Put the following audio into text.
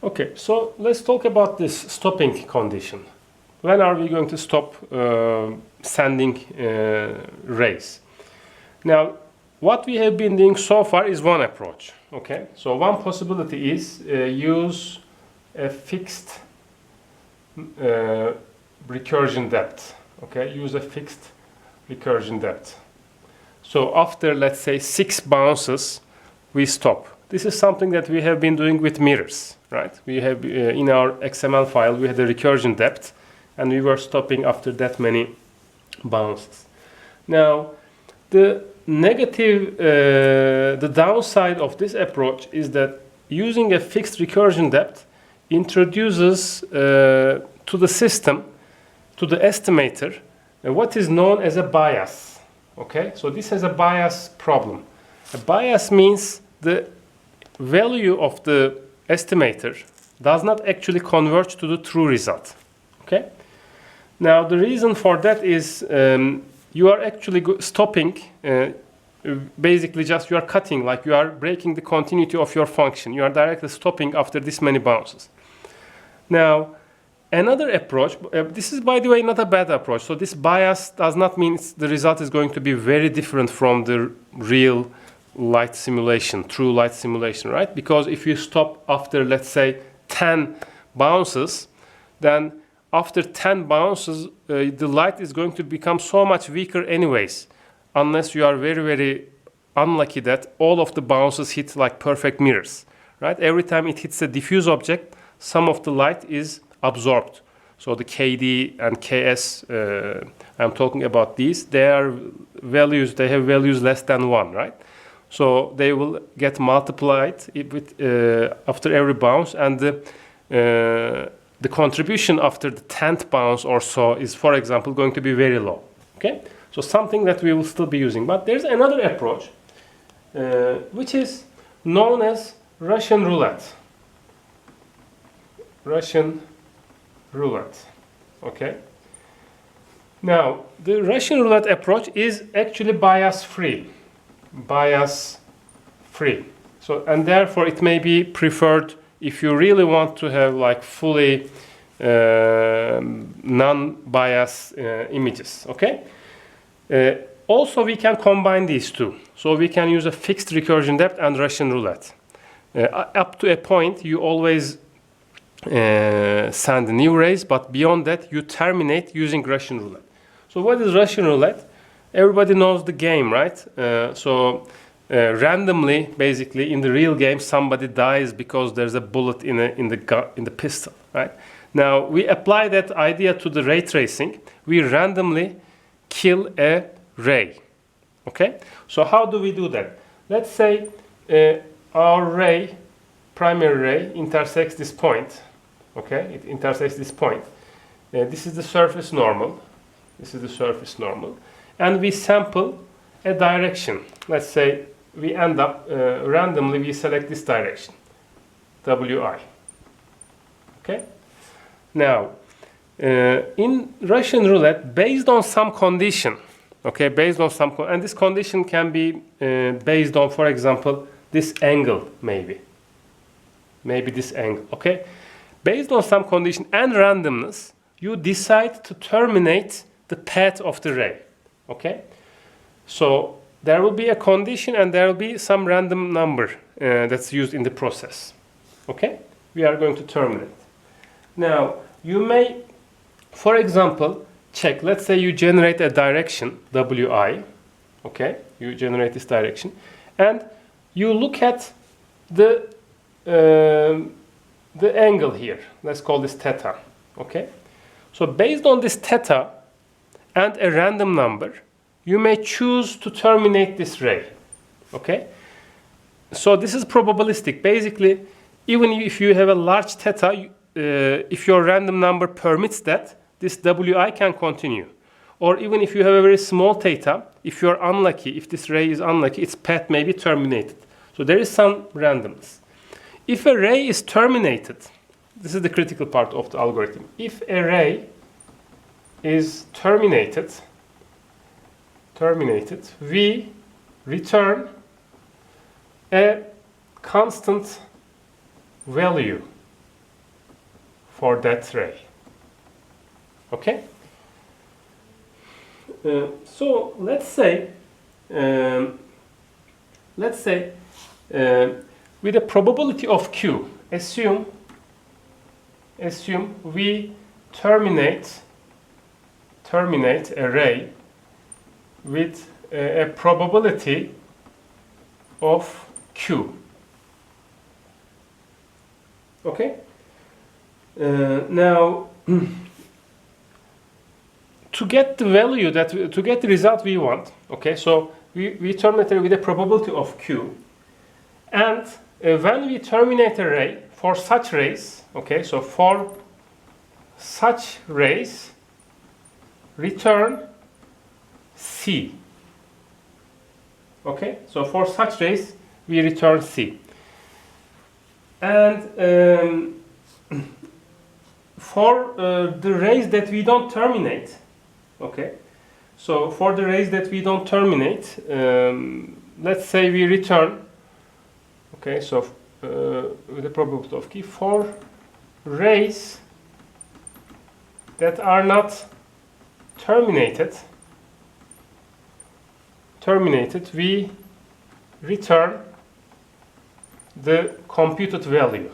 Okay, so let's talk about this stopping condition. When are we going to stop sending rays? Now, what we have been doing so far is one approach. Okay, so one possibility is use a fixed recursion depth. Okay, use a fixed recursion depth. So after, let's say, 6 bounces, we stop. This is something that we have been doing with mirrors, right? We have in our XML file we had a recursion depth, and we were stopping after that many bounces. Now, the negative, the downside of this approach is that using a fixed recursion depth introduces to the system, to the estimator, what is known as a bias. Okay, so this has a bias problem. A bias means the value of the estimator does not actually converge to the true result. Okay. Now the reason for that is you are actually stopping. Basically, just you are cutting, like you are breaking the continuity of your function. You are directly stopping after this many bounces. Now, another approach. This is, by the way, not a bad approach. So this bias does not mean the result is going to be very different from the real light simulation, true light simulation, right? Because if you stop after, let's say, 10 bounces, then after 10 bounces, the light is going to become so much weaker anyways, unless you are very, very unlucky that all of the bounces hit like perfect mirrors, right? Every time it hits a diffuse object, some of the light is absorbed. So the KD and KS, I'm talking about these, they have values less than 1, right? So they will get multiplied with, after every bounce, and the contribution after the 10th bounce or so is, for example, going to be very low. Okay, so something that we will still be using. But there's another approach, which is known as Russian roulette. Russian roulette. Okay. Now, the Russian roulette approach is actually bias-free. Bias-free. So, and therefore it may be preferred if you really want to have like fully non-bias images. Okay. Also, we can combine these two. So we can use a fixed recursion depth and Russian roulette. Up to a point, you always send new rays, but beyond that, you terminate using Russian roulette. So what is Russian roulette? Everybody knows the game, right? Randomly, basically, in the real game, somebody dies because there's a bullet in the pistol, right? Now, we apply that idea to the ray tracing. We randomly kill a ray, okay? So how do we do that? Let's say our ray, primary ray, intersects this point, okay? It intersects this point. This is the surface normal. This is the surface normal. And we sample a direction. Let's say we end up randomly, we select this direction, WI. Okay? Now, in Russian roulette, based on some condition, okay, based on some, and this condition can be based on, for example, this angle, maybe this angle, okay? Based on some condition and randomness, you decide to terminate the path of the ray, okay? So there will be a condition and there will be some random number that's used in the process, okay? We are going to terminate. Now, you may, for example, check, let's say you generate a direction, WI, okay? You generate this direction, and you look at the angle here. Let's call this theta, okay? So based on this theta and a random number, you may choose to terminate this ray, okay? So this is probabilistic. Basically, even if you have a large theta, if your random number permits that, this WI can continue. Or even if you have a very small theta, if you're unlucky, if this ray is unlucky, its path may be terminated. So there is some randomness. If a ray is terminated, this is the critical part of the algorithm. If a ray is terminated, we return a constant value for that ray. Okay? So let's say with a probability of Q, assume we terminate a ray with a probability of Q. Okay? Now to get the value to get the result we want, okay, so we terminate with a probability of Q, and when we terminate a ray for such rays, okay, so for such rays return C. Okay, so for such rays we return C. And for the rays that we don't terminate, okay, so for the rays that we don't terminate, let's say we return, okay, so with the probability of Q, for rays that are not terminated, we return the computed value.